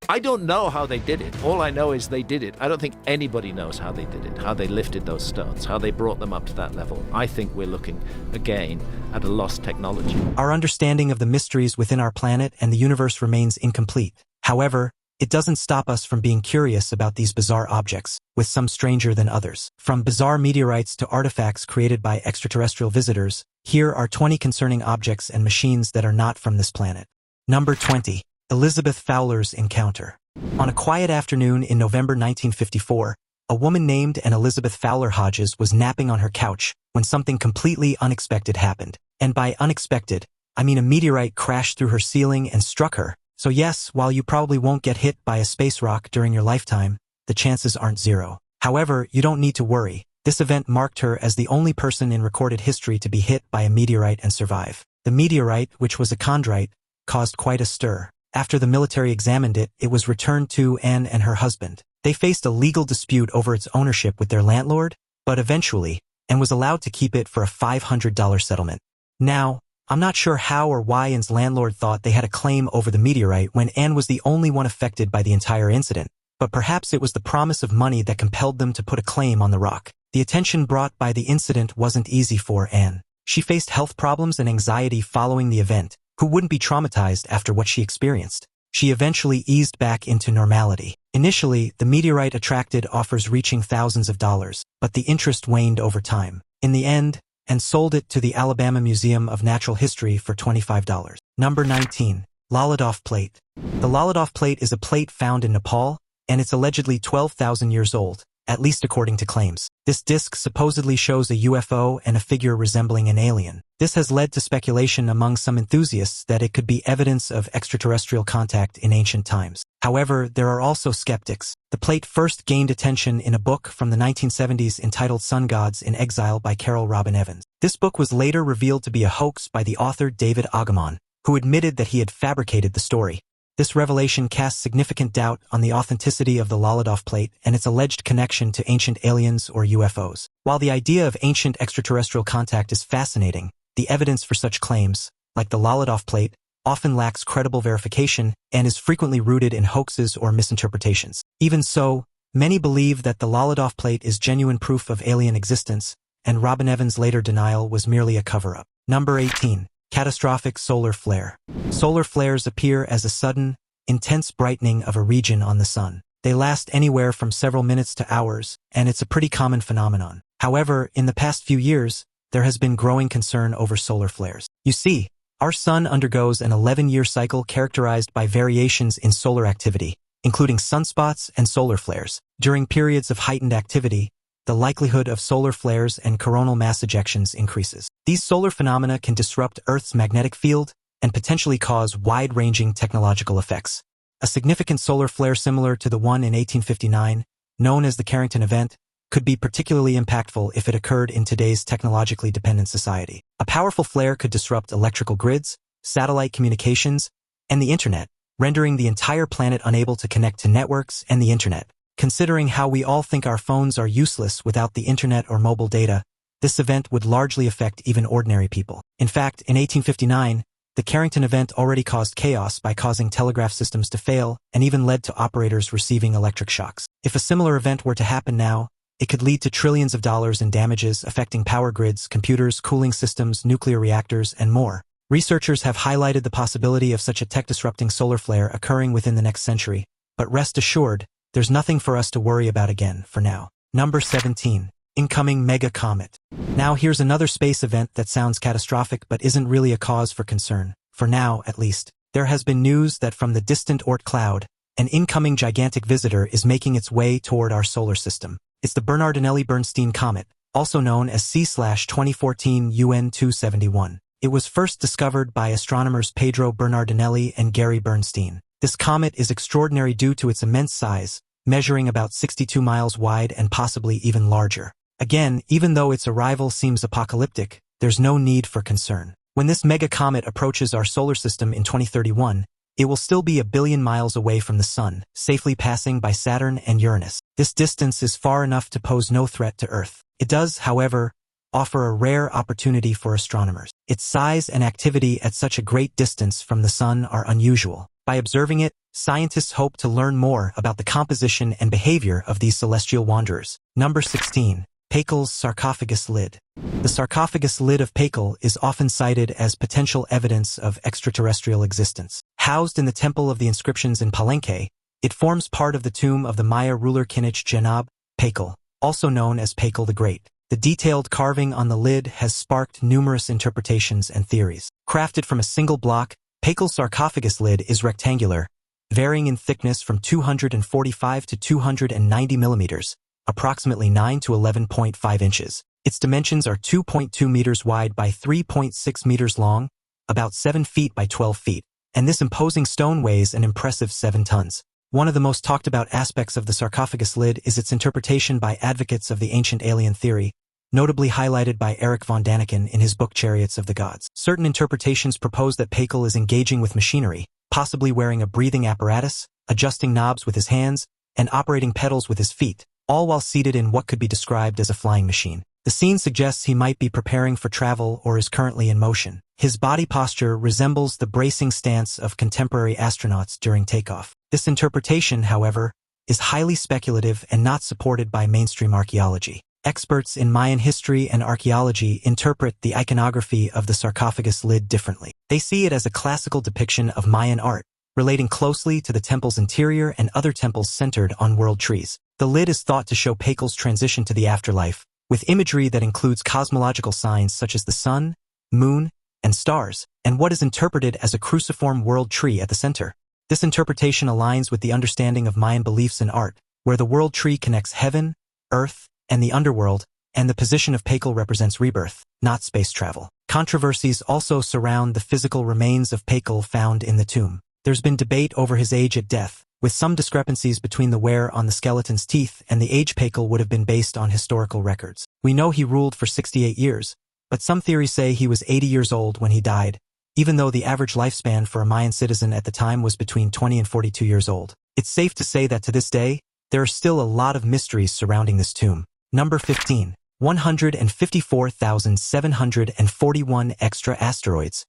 I don't know how they did it. All I know is they did it. I don't think anybody knows how they did it, how they lifted those stones, how they brought them up to that level. I think we're looking, again, at a lost technology. Our understanding of the mysteries within our planet and the universe remains incomplete. However, it doesn't stop us from being curious about these bizarre objects, with some stranger than others. From bizarre meteorites to artifacts created by extraterrestrial visitors, here are 20 concerning objects and machines that are not from this planet. Number 20. Elizabeth Fowler's encounter. On a quiet afternoon in November 1954, a woman named Elizabeth Fowler Hodges was napping on her couch when something completely unexpected happened. And by unexpected, I mean a meteorite crashed through her ceiling and struck her. So yes, while you probably won't get hit by a space rock during your lifetime, the chances aren't zero. However, you don't need to worry. This event marked her as the only person in recorded history to be hit by a meteorite and survive. The meteorite, which was a chondrite, caused quite a stir. After the military examined it, it was returned to Anne and her husband. They faced a legal dispute over its ownership with their landlord, but eventually, Anne was allowed to keep it for a $500 settlement. Now, I'm not sure how or why Anne's landlord thought they had a claim over the meteorite when Anne was the only one affected by the entire incident, but perhaps it was the promise of money that compelled them to put a claim on the rock. The attention brought by the incident wasn't easy for Anne. She faced health problems and anxiety following the event. Who wouldn't be traumatized after what she experienced? She eventually eased back into normality. Initially, the meteorite attracted offers reaching thousands of dollars, but the interest waned over time. In the end, Anne sold it to the Alabama Museum of Natural History for $25. Number 19. LOF Plate. The LOF Plate is a plate found in Nepal, and it's allegedly 12,000 years old, at least according to claims. This disc supposedly shows a UFO and a figure resembling an alien. This has led to speculation among some enthusiasts that it could be evidence of extraterrestrial contact in ancient times. However, there are also skeptics. The plate first gained attention in a book from the 1970s entitled Sun Gods in Exile by Carol Robin Evans. This book was later revealed to be a hoax by the author David Agamon, who admitted that he had fabricated the story. This revelation casts significant doubt on the authenticity of the LOF Plate and its alleged connection to ancient aliens or UFOs. While the idea of ancient extraterrestrial contact is fascinating, the evidence for such claims, like the LOF Plate, often lacks credible verification and is frequently rooted in hoaxes or misinterpretations. Even so, many believe that the LOF Plate is genuine proof of alien existence, and Robin Evans' later denial was merely a cover-up. Number 18. Catastrophic solar flare. Solar flares appear as a sudden, intense brightening of a region on the sun. They last anywhere from several minutes to hours, and it's a pretty common phenomenon. However, in the past few years, there has been growing concern over solar flares. You see, our sun undergoes an 11-year cycle characterized by variations in solar activity, including sunspots and solar flares. During periods of heightened activity, the likelihood of solar flares and coronal mass ejections increases. These solar phenomena can disrupt Earth's magnetic field and potentially cause wide-ranging technological effects. A significant solar flare similar to the one in 1859, known as the Carrington event, could be particularly impactful if it occurred in today's technologically dependent society. A powerful flare could disrupt electrical grids, satellite communications, and the internet, rendering the entire planet unable to connect to networks and the internet. Considering how we all think our phones are useless without the internet or mobile data, this event would largely affect even ordinary people. In fact, in 1859, the Carrington event already caused chaos by causing telegraph systems to fail and even led to operators receiving electric shocks. If a similar event were to happen now, it could lead to trillions of dollars in damages affecting power grids, computers, cooling systems, nuclear reactors, and more. Researchers have highlighted the possibility of such a tech-disrupting solar flare occurring within the next century, but rest assured, there's nothing for us to worry about again for now. Number 17. Incoming Mega Comet. Now here's another space event that sounds catastrophic but isn't really a cause for concern, for now at least. There has been news that from the distant Oort cloud, an incoming gigantic visitor is making its way toward our solar system. It's the Bernardinelli-Bernstein Comet, also known as C/2014 UN-271. It was first discovered by astronomers Pedro Bernardinelli and Gary Bernstein. This comet is extraordinary due to its immense size, measuring about 62 miles wide and possibly even larger. Again, even though its arrival seems apocalyptic, there's no need for concern. When this mega comet approaches our solar system in 2031, it will still be 1 billion miles away from the Sun, safely passing by Saturn and Uranus. This distance is far enough to pose no threat to Earth. It does, however, offer a rare opportunity for astronomers. Its size and activity at such a great distance from the Sun are unusual. By observing it, scientists hope to learn more about the composition and behavior of these celestial wanderers. Number 16. Pakal's sarcophagus lid. The sarcophagus lid of Pakal is often cited as potential evidence of extraterrestrial existence. Housed in the Temple of the Inscriptions in Palenque, it forms part of the tomb of the Maya ruler Kinich Janab Pakal, also known as Pakal the Great. The detailed carving on the lid has sparked numerous interpretations and theories. Crafted from a single block, Pakal's sarcophagus lid is rectangular, varying in thickness from 245 to 290 millimeters, approximately 9 to 11.5 inches. Its dimensions are 2.2 meters wide by 3.6 meters long, about 7 feet by 12 feet, and this imposing stone weighs an impressive 7 tons. One of the most talked about aspects of the sarcophagus lid is its interpretation by advocates of the ancient alien theory, notably highlighted by Eric von Daniken in his book Chariots of the Gods. Certain interpretations propose that Pakal is engaging with machinery, possibly wearing a breathing apparatus, adjusting knobs with his hands, and operating pedals with his feet, all while seated in what could be described as a flying machine. The scene suggests he might be preparing for travel or is currently in motion. His body posture resembles the bracing stance of contemporary astronauts during takeoff. This interpretation, however, is highly speculative and not supported by mainstream archaeology. Experts in Mayan history and archaeology interpret the iconography of the sarcophagus lid differently. They see it as a classical depiction of Mayan art, relating closely to the temple's interior and other temples centered on world trees. The lid is thought to show Pakal's transition to the afterlife, with imagery that includes cosmological signs such as the sun, moon, and stars, and what is interpreted as a cruciform world tree at the center. This interpretation aligns with the understanding of Mayan beliefs in art, where the world tree connects heaven, earth, and the underworld, and the position of Pakal represents rebirth, not space travel. Controversies also surround the physical remains of Pakal found in the tomb. There's been debate over his age at death, with some discrepancies between the wear on the skeleton's teeth and the age Pakal would have been based on historical records. We know he ruled for 68 years, but some theories say he was 80 years old when he died, even though the average lifespan for a Mayan citizen at the time was between 20 and 42 years old. It's safe to say that to this day, there are still a lot of mysteries surrounding this tomb. Number 15. 154,741 extra asteroids.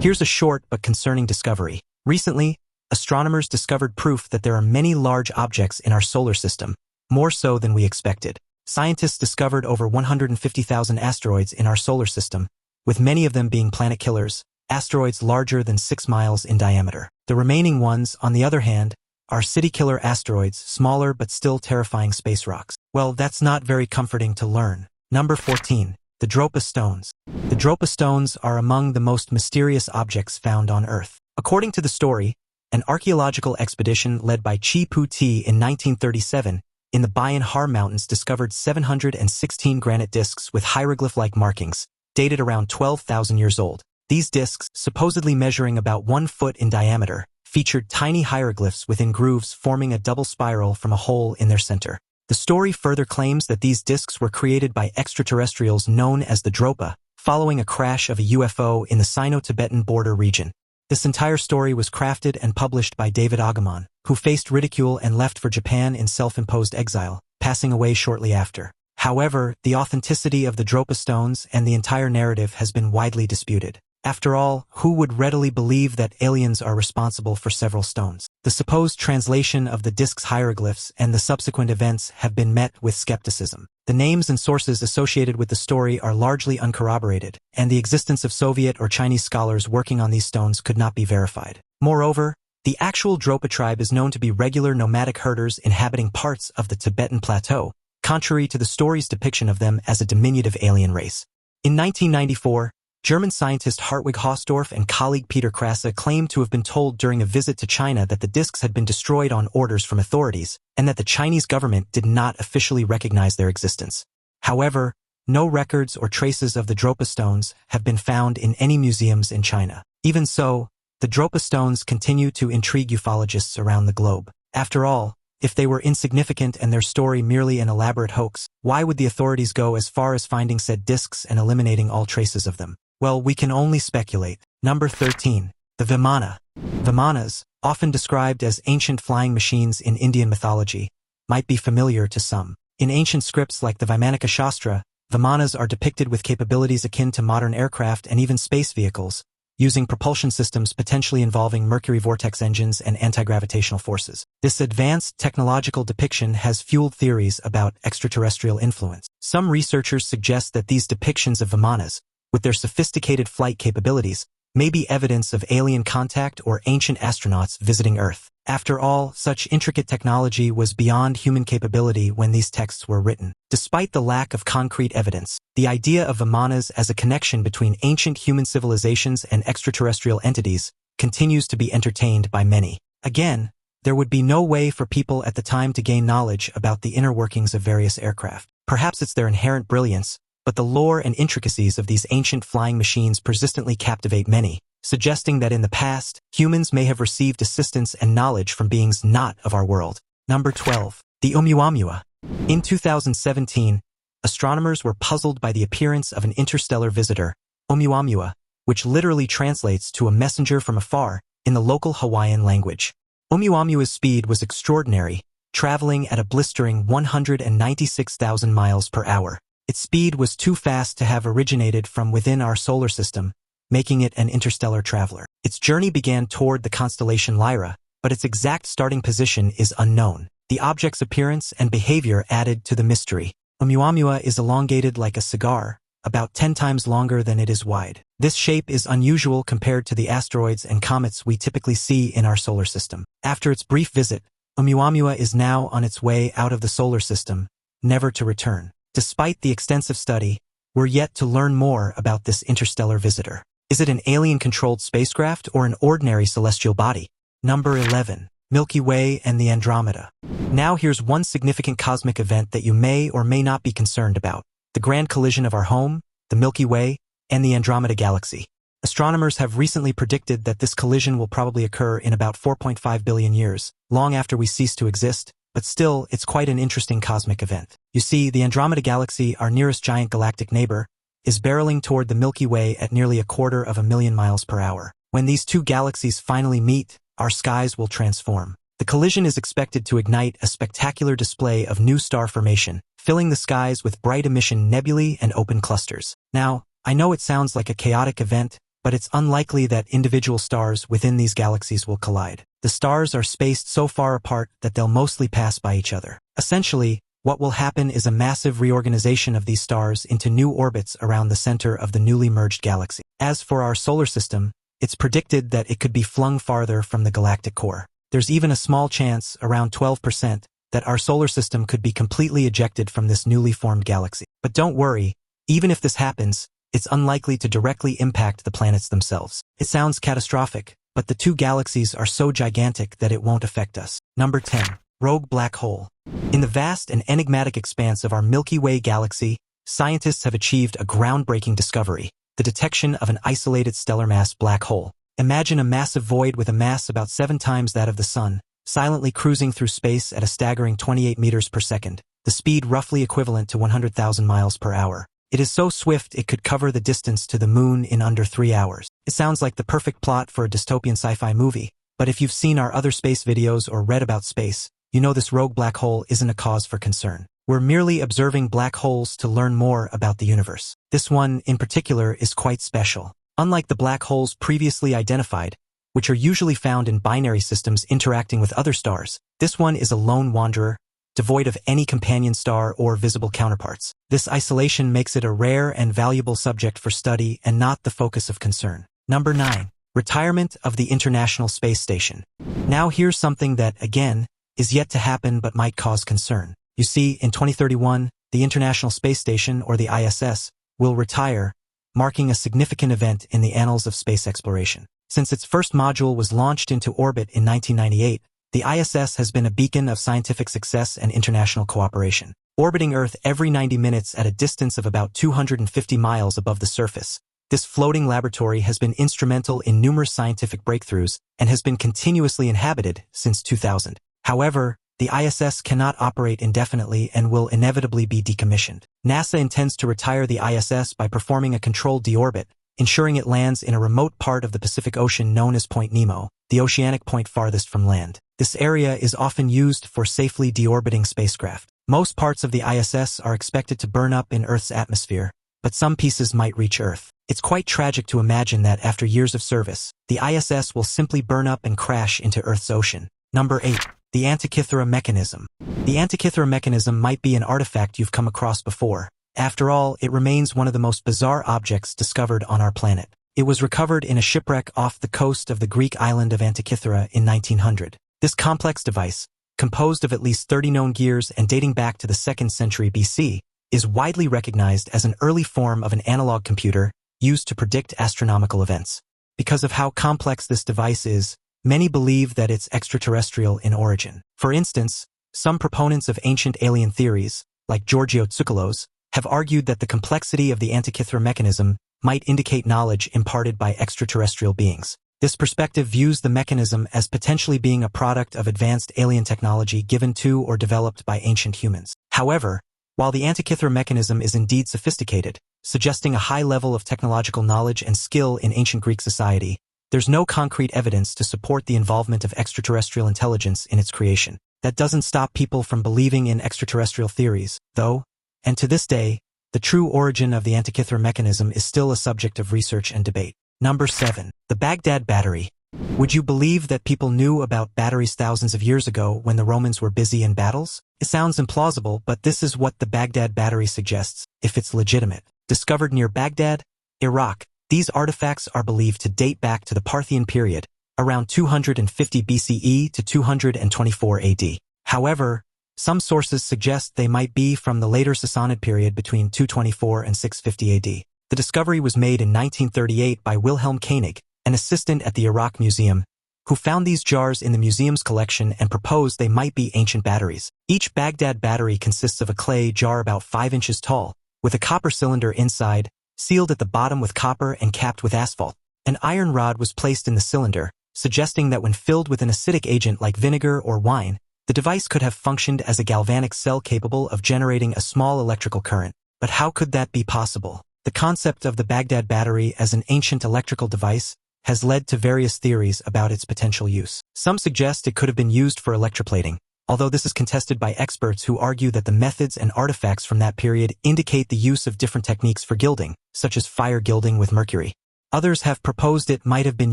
Here's a short but concerning discovery. Recently, astronomers discovered proof that there are many large objects in our solar system, more so than we expected. Scientists discovered over 150,000 asteroids in our solar system, with many of them being planet killers, asteroids larger than 6 miles in diameter. The remaining ones, on the other hand, are city-killer asteroids, smaller but still terrifying space rocks. Well, that's not very comforting to learn. Number 14. The Dropa Stones. The Dropa Stones are among the most mysterious objects found on Earth. According to the story, an archaeological expedition led by Chi Pu Ti in 1937 in the Bayan Har Mountains discovered 716 granite discs with hieroglyph-like markings, dated around 12,000 years old. These discs, supposedly measuring about 1 foot in diameter, featured tiny hieroglyphs within grooves forming a double spiral from a hole in their center. The story further claims that these discs were created by extraterrestrials known as the Dropa, following a crash of a UFO in the Sino-Tibetan border region. This entire story was crafted and published by David Agamon, who faced ridicule and left for Japan in self-imposed exile, passing away shortly after. However, the authenticity of the Dropa stones and the entire narrative has been widely disputed. After all, who would readily believe that aliens are responsible for several stones? The supposed translation of the disc's hieroglyphs and the subsequent events have been met with skepticism. The names and sources associated with the story are largely uncorroborated, and the existence of Soviet or Chinese scholars working on these stones could not be verified. Moreover, the actual Dropa tribe is known to be regular nomadic herders inhabiting parts of the Tibetan plateau, contrary to the story's depiction of them as a diminutive alien race. In 1994, German scientist Hartwig Hausdorff and colleague Peter Krasse claimed to have been told during a visit to China that the discs had been destroyed on orders from authorities, and that the Chinese government did not officially recognize their existence. However, no records or traces of the Dropa stones have been found in any museums in China. Even so, the Dropa stones continue to intrigue ufologists around the globe. After all, if they were insignificant and their story merely an elaborate hoax, why would the authorities go as far as finding said discs and eliminating all traces of them? Well, we can only speculate. Number 13. The Vimana. Vimanas, often described as ancient flying machines in Indian mythology, might be familiar to some. In ancient scripts like the Vaimanika Shastra, Vimanas are depicted with capabilities akin to modern aircraft and even space vehicles, using propulsion systems potentially involving mercury vortex engines and anti-gravitational forces. This advanced technological depiction has fueled theories about extraterrestrial influence. Some researchers suggest that these depictions of Vimanas, with their sophisticated flight capabilities, may be evidence of alien contact or ancient astronauts visiting Earth. After all, such intricate technology was beyond human capability when these texts were written. Despite the lack of concrete evidence, the idea of Vimanas as a connection between ancient human civilizations and extraterrestrial entities continues to be entertained by many. Again, there would be no way for people at the time to gain knowledge about the inner workings of various aircraft. Perhaps it's their inherent brilliance, but the lore and intricacies of these ancient flying machines persistently captivate many, suggesting that in the past, humans may have received assistance and knowledge from beings not of our world. Number 12. The Oumuamua. In 2017, astronomers were puzzled by the appearance of an interstellar visitor, Oumuamua, which literally translates to a messenger from afar in the local Hawaiian language. Oumuamua's speed was extraordinary, traveling at a blistering 196,000 miles per hour. Its speed was too fast to have originated from within our solar system, making it an interstellar traveler. Its journey began toward the constellation Lyra, but its exact starting position is unknown. The object's appearance and behavior added to the mystery. Oumuamua is elongated like a cigar, about 10 times longer than it is wide. This shape is unusual compared to the asteroids and comets we typically see in our solar system. After its brief visit, Oumuamua is now on its way out of the solar system, never to return. Despite the extensive study, we're yet to learn more about this interstellar visitor. Is it an alien-controlled spacecraft or an ordinary celestial body? Number 11. Milky Way and the Andromeda. Now here's one significant cosmic event that you may or may not be concerned about: the grand collision of our home, the Milky Way, and the Andromeda galaxy. Astronomers have recently predicted that this collision will probably occur in about 4.5 billion years, long after we cease to exist, but still, it's quite an interesting cosmic event. You see, the Andromeda galaxy, our nearest giant galactic neighbor, is barreling toward the Milky Way at nearly 250,000 miles per hour. When these two galaxies finally meet, our skies will transform. The collision is expected to ignite a spectacular display of new star formation, filling the skies with bright emission nebulae and open clusters. Now, I know it sounds like a chaotic event, but it's unlikely that individual stars within these galaxies will collide. The stars are spaced so far apart that they'll mostly pass by each other. Essentially, what will happen is a massive reorganization of these stars into new orbits around the center of the newly merged galaxy. As for our solar system, it's predicted that it could be flung farther from the galactic core. There's even a small chance, around 12%, that our solar system could be completely ejected from this newly formed galaxy. But don't worry, even if this happens, it's unlikely to directly impact the planets themselves. It sounds catastrophic, but the two galaxies are so gigantic that it won't affect us. Number 10. Rogue black hole. In the vast and enigmatic expanse of our Milky Way galaxy, scientists have achieved a groundbreaking discovery: the detection of an isolated stellar mass black hole. Imagine a massive void with a mass about 7 times that of the Sun, silently cruising through space at a staggering 28 meters per second, the speed roughly equivalent to 100,000 miles per hour. It is so swift it could cover the distance to the Moon in under 3 hours. It sounds like the perfect plot for a dystopian sci-fi movie, but if you've seen our other space videos or read about space, you know this rogue black hole isn't a cause for concern. We're merely observing black holes to learn more about the universe. This one, in particular, is quite special. Unlike the black holes previously identified, which are usually found in binary systems interacting with other stars, this one is a lone wanderer, devoid of any companion star or visible counterparts. This isolation makes it a rare and valuable subject for study and not the focus of concern. Number 9. Retirement of the International Space Station. Now here's something that, again, is yet to happen but might cause concern. You see, in 2031, the International Space Station, or the ISS, will retire, marking a significant event in the annals of space exploration. Since its first module was launched into orbit in 1998, the ISS has been a beacon of scientific success and international cooperation. Orbiting Earth every 90 minutes at a distance of about 250 miles above the surface, this floating laboratory has been instrumental in numerous scientific breakthroughs and has been continuously inhabited since 2000. However, the ISS cannot operate indefinitely and will inevitably be decommissioned. NASA intends to retire the ISS by performing a controlled deorbit, ensuring it lands in a remote part of the Pacific Ocean known as Point Nemo, the oceanic point farthest from land. This area is often used for safely deorbiting spacecraft. Most parts of the ISS are expected to burn up in Earth's atmosphere, but some pieces might reach Earth. It's quite tragic to imagine that after years of service, the ISS will simply burn up and crash into Earth's ocean. Number 8. The Antira Mechanism. The Antira Mechanism might be an artifact you've come across before. After all, it remains one of the most bizarre objects discovered on our planet. It was recovered in a shipwreck off the coast of the Greek island of Antira in 1900. This complex device, composed of at least 30 known gears and dating back to the 2nd century BC, is widely recognized as an early form of an analog computer used to predict astronomical events. Because of how complex this device is, many believe that it's extraterrestrial in origin. For instance, some proponents of ancient alien theories, like Giorgio Tsoukalos, have argued that the complexity of the Antira mechanism might indicate knowledge imparted by extraterrestrial beings. This perspective views the mechanism as potentially being a product of advanced alien technology given to or developed by ancient humans. However, while the Antira mechanism is indeed sophisticated, suggesting a high level of technological knowledge and skill in ancient Greek society, there's no concrete evidence to support the involvement of extraterrestrial intelligence in its creation. That doesn't stop people from believing in extraterrestrial theories, though, and to this day, the true origin of the Antira mechanism is still a subject of research and debate. Number 7. The Baghdad Battery. Would you believe that people knew about batteries thousands of years ago when the Romans were busy in battles? It sounds implausible, but this is what the Baghdad Battery suggests, if it's legitimate. Discovered near Baghdad, Iraq, these artifacts are believed to date back to the Parthian period, around 250 BCE to 224 AD. However, some sources suggest they might be from the later Sassanid period between 224 and 650 AD. The discovery was made in 1938 by Wilhelm Koenig, an assistant at the Iraq Museum, who found these jars in the museum's collection and proposed they might be ancient batteries. Each Baghdad battery consists of a clay jar about 5 inches tall, with a copper cylinder inside, sealed at the bottom with copper and capped with asphalt. An iron rod was placed in the cylinder, suggesting that when filled with an acidic agent like vinegar or wine, the device could have functioned as a galvanic cell capable of generating a small electrical current. But how could that be possible? The concept of the Baghdad battery as an ancient electrical device has led to various theories about its potential use. Some suggest it could have been used for electroplating, although this is contested by experts who argue that the methods and artifacts from that period indicate the use of different techniques for gilding, such as fire gilding with mercury. Others have proposed it might have been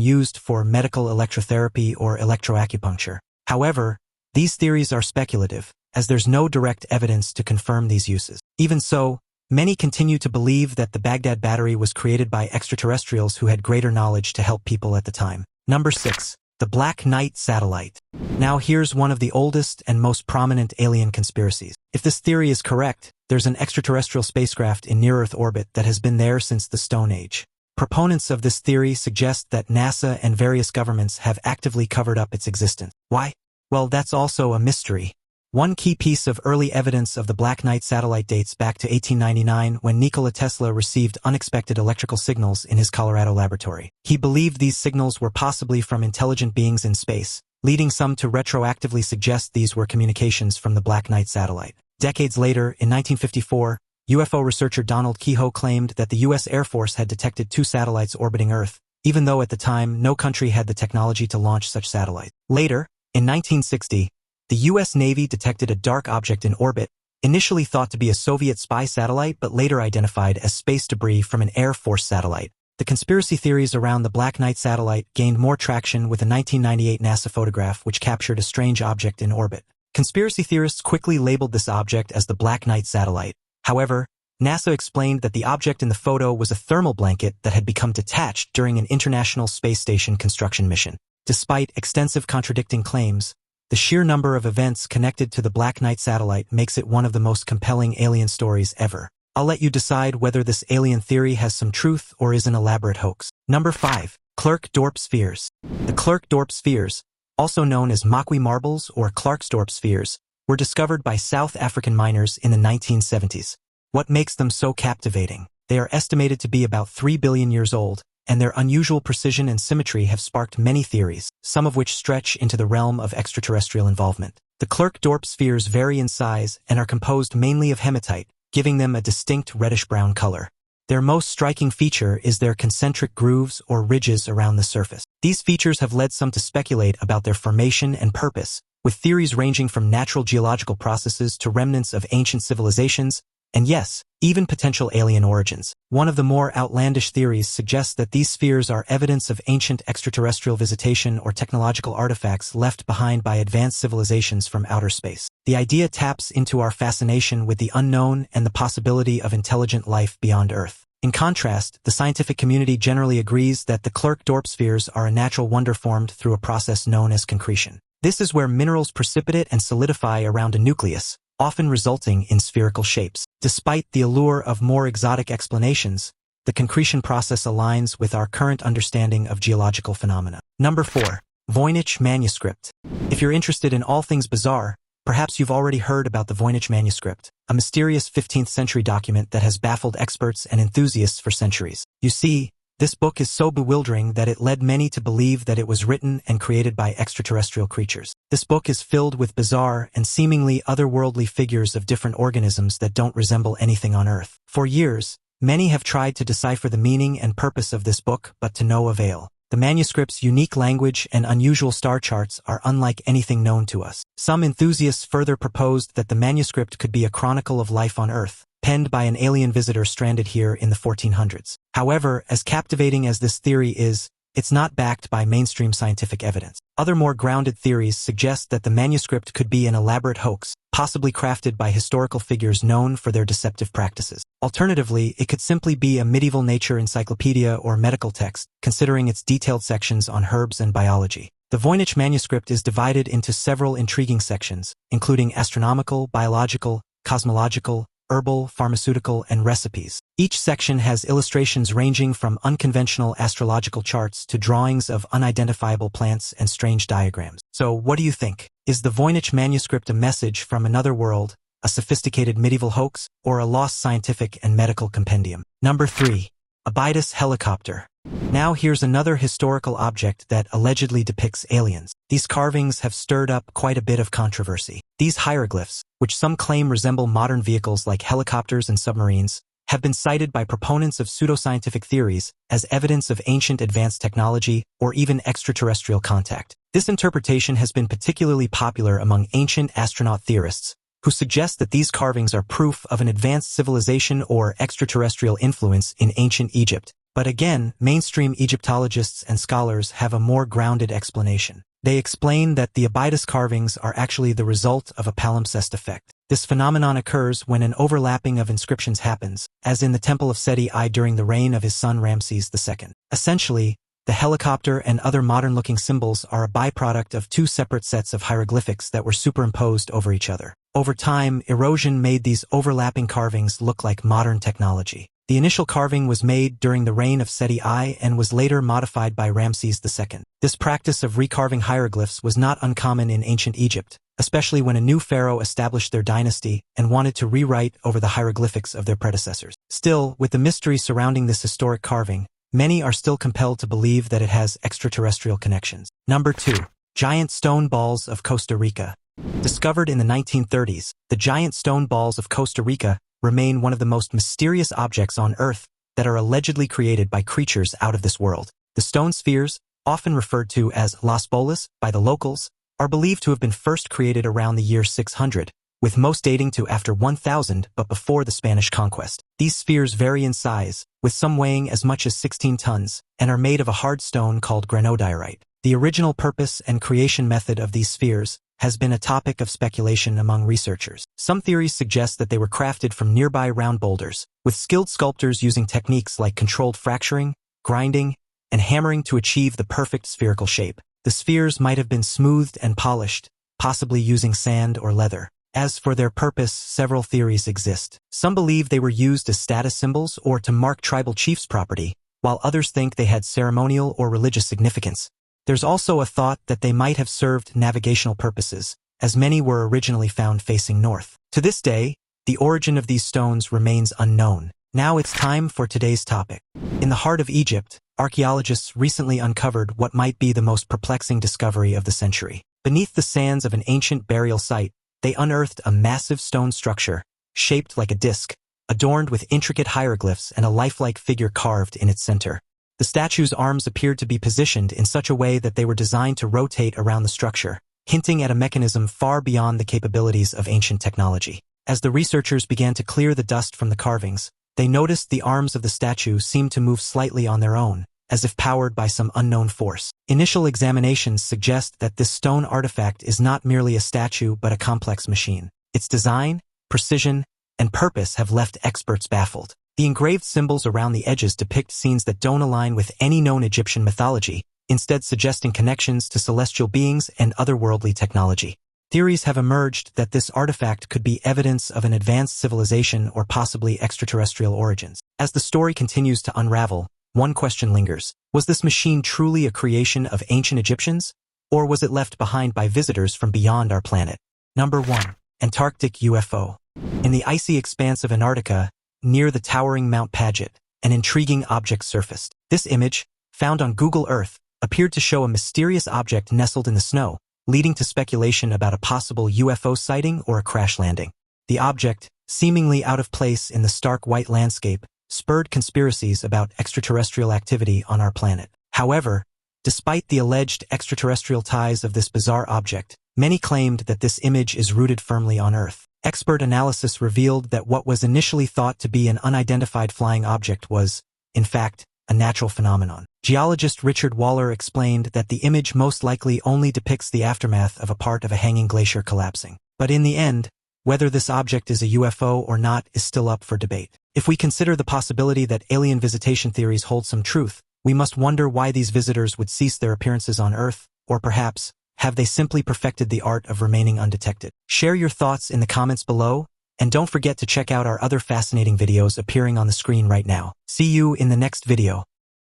used for medical electrotherapy or electroacupuncture. However, these theories are speculative, as there's no direct evidence to confirm these uses. Even so, many continue to believe that the Baghdad battery was created by extraterrestrials who had greater knowledge to help people at the time. Number 6. The Black Knight Satellite. Now here's one of the oldest and most prominent alien conspiracies. If this theory is correct, there's an extraterrestrial spacecraft in near-Earth orbit that has been there since the Stone Age. Proponents of this theory suggest that NASA and various governments have actively covered up its existence. Why? Well, that's also a mystery. One key piece of early evidence of the Black Knight satellite dates back to 1899 when Nikola Tesla received unexpected electrical signals in his Colorado laboratory. He believed these signals were possibly from intelligent beings in space, leading some to retroactively suggest these were communications from the Black Knight satellite. Decades later, in 1954, UFO researcher Donald Keyhoe claimed that the U.S. Air Force had detected 2 satellites orbiting Earth, even though at the time no country had the technology to launch such satellites. Later, in 1960, the U.S. Navy detected a dark object in orbit, initially thought to be a Soviet spy satellite but later identified as space debris from an Air Force satellite. The conspiracy theories around the Black Knight satellite gained more traction with a 1998 NASA photograph which captured a strange object in orbit. Conspiracy theorists quickly labeled this object as the Black Knight satellite. However, NASA explained that the object in the photo was a thermal blanket that had become detached during an International Space Station construction mission. Despite extensive contradicting claims, the sheer number of events connected to the Black Knight satellite makes it one of the most compelling alien stories ever. I'll let you decide whether this alien theory has some truth or is an elaborate hoax. Number 5. Clerk Dorp spheres. The Clerk Dorp spheres, also known as Milky marbles or Clerk Dorp spheres, were discovered by South African miners in the 1970s. What makes them so captivating? They are estimated to be about 3 billion years old, and their unusual precision and symmetry have sparked many theories, some of which stretch into the realm of extraterrestrial involvement. The Clerk Dorp spheres vary in size and are composed mainly of hematite, giving them a distinct reddish-brown color. Their most striking feature is their concentric grooves or ridges around the surface. These features have led some to speculate about their formation and purpose, with theories ranging from natural geological processes to remnants of ancient civilizations and yes, even potential alien origins. One of the more outlandish theories suggests that these spheres are evidence of ancient extraterrestrial visitation or technological artifacts left behind by advanced civilizations from outer space. The idea taps into our fascination with the unknown and the possibility of intelligent life beyond Earth. In contrast, the scientific community generally agrees that the Clerk Dorp spheres are a natural wonder formed through a process known as concretion. This is where minerals precipitate and solidify around a nucleus, often resulting in spherical shapes. Despite the allure of more exotic explanations, the concretion process aligns with our current understanding of geological phenomena. Number 4. Voynich manuscript. If you're interested in all things bizarre, perhaps you've already heard about the Voynich manuscript, a mysterious 15th century document that has baffled experts and enthusiasts for centuries. You see, this book is so bewildering that it led many to believe that it was written and created by extraterrestrial creatures. This book is filled with bizarre and seemingly otherworldly figures of different organisms that don't resemble anything on Earth. For years, many have tried to decipher the meaning and purpose of this book, but to no avail. The manuscript's unique language and unusual star charts are unlike anything known to us. Some enthusiasts further proposed that the manuscript could be a chronicle of life on Earth, penned by an alien visitor stranded here in the 1400s. However, as captivating as this theory is, it's not backed by mainstream scientific evidence. Other more grounded theories suggest that the manuscript could be an elaborate hoax, possibly crafted by historical figures known for their deceptive practices. Alternatively, it could simply be a medieval nature encyclopedia or medical text, considering its detailed sections on herbs and biology. The Voynich manuscript is divided into several intriguing sections, including astronomical, biological, cosmological, herbal, pharmaceutical, and recipes. Each section has illustrations ranging from unconventional astrological charts to drawings of unidentifiable plants and strange diagrams. So, what do you think? Is the Voynich manuscript a message from another world, a sophisticated medieval hoax, or a lost scientific and medical compendium? Number 3. Aidus helicopter. Now here's another historical object that allegedly depicts aliens. These carvings have stirred up quite a bit of controversy. These hieroglyphs, which some claim resemble modern vehicles like helicopters and submarines, have been cited by proponents of pseudoscientific theories as evidence of ancient advanced technology or even extraterrestrial contact. This interpretation has been particularly popular among ancient astronaut theorists, who suggest that these carvings are proof of an advanced civilization or extraterrestrial influence in ancient Egypt. But again, mainstream Egyptologists and scholars have a more grounded explanation. They explain that the Aidus carvings are actually the result of a palimpsest effect. This phenomenon occurs when an overlapping of inscriptions happens, as in the Temple of Seti I during the reign of his son Ramses II. Essentially, the helicopter and other modern-looking symbols are a byproduct of two separate sets of hieroglyphics that were superimposed over each other. Over time, erosion made these overlapping carvings look like modern technology. The initial carving was made during the reign of Seti I and was later modified by Ramses II. This practice of recarving hieroglyphs was not uncommon in ancient Egypt, especially when a new pharaoh established their dynasty and wanted to rewrite over the hieroglyphics of their predecessors. Still, with the mystery surrounding this historic carving, many are still compelled to believe that it has extraterrestrial connections. Number 2. Giant stone balls of Costa Rica. Discovered in the 1930s, the giant stone balls of Costa Rica remain one of the most mysterious objects on Earth that are allegedly created by creatures out of this world. The stone spheres, often referred to as Las Bolas by the locals, are believed to have been first created around the year 600, with most dating to after 1000 but before the Spanish conquest. These spheres vary in size, with some weighing as much as 16 tons, and are made of a hard stone called granodiorite. The original purpose and creation method of these spheres has been a topic of speculation among researchers. Some theories suggest that they were crafted from nearby round boulders, with skilled sculptors using techniques like controlled fracturing, grinding, and hammering to achieve the perfect spherical shape. The spheres might have been smoothed and polished, possibly using sand or leather. As for their purpose, several theories exist. Some believe they were used as status symbols or to mark tribal chiefs' property, while others think they had ceremonial or religious significance. There's also a thought that they might have served navigational purposes, as many were originally found facing north. To this day, the origin of these stones remains unknown. Now it's time for today's topic. In the heart of Egypt, archaeologists recently uncovered what might be the most perplexing discovery of the century. Beneath the sands of an ancient burial site, they unearthed a massive stone structure, shaped like a disc, adorned with intricate hieroglyphs and a lifelike figure carved in its center. The statue's arms appeared to be positioned in such a way that they were designed to rotate around the structure, hinting at a mechanism far beyond the capabilities of ancient technology. As the researchers began to clear the dust from the carvings, they noticed the arms of the statue seemed to move slightly on their own, as if powered by some unknown force. Initial examinations suggest that this stone artifact is not merely a statue but a complex machine. Its design, precision, and purpose have left experts baffled. The engraved symbols around the edges depict scenes that don't align with any known Egyptian mythology, instead suggesting connections to celestial beings and otherworldly technology. Theories have emerged that this artifact could be evidence of an advanced civilization or possibly extraterrestrial origins. As the story continues to unravel, one question lingers. Was this machine truly a creation of ancient Egyptians? Or was it left behind by visitors from beyond our planet? Number 1. Antarctic UFO. In the icy expanse of Antarctica, near the towering Mount Paget, an intriguing object surfaced. This image, found on Google Earth, appeared to show a mysterious object nestled in the snow, leading to speculation about a possible UFO sighting or a crash landing. The object, seemingly out of place in the stark white landscape, spurred conspiracies about extraterrestrial activity on our planet. However, despite the alleged extraterrestrial ties of this bizarre object, many claimed that this image is rooted firmly on Earth. Expert analysis revealed that what was initially thought to be an unidentified flying object was, in fact, a natural phenomenon. Geologist Richard Waller explained that the image most likely only depicts the aftermath of a part of a hanging glacier collapsing. But in the end, whether this object is a UFO or not is still up for debate. If we consider the possibility that alien visitation theories hold some truth, we must wonder why these visitors would cease their appearances on Earth, or perhaps, have they simply perfected the art of remaining undetected? Share your thoughts in the comments below, and don't forget to check out our other fascinating videos appearing on the screen right now. See you in the next video.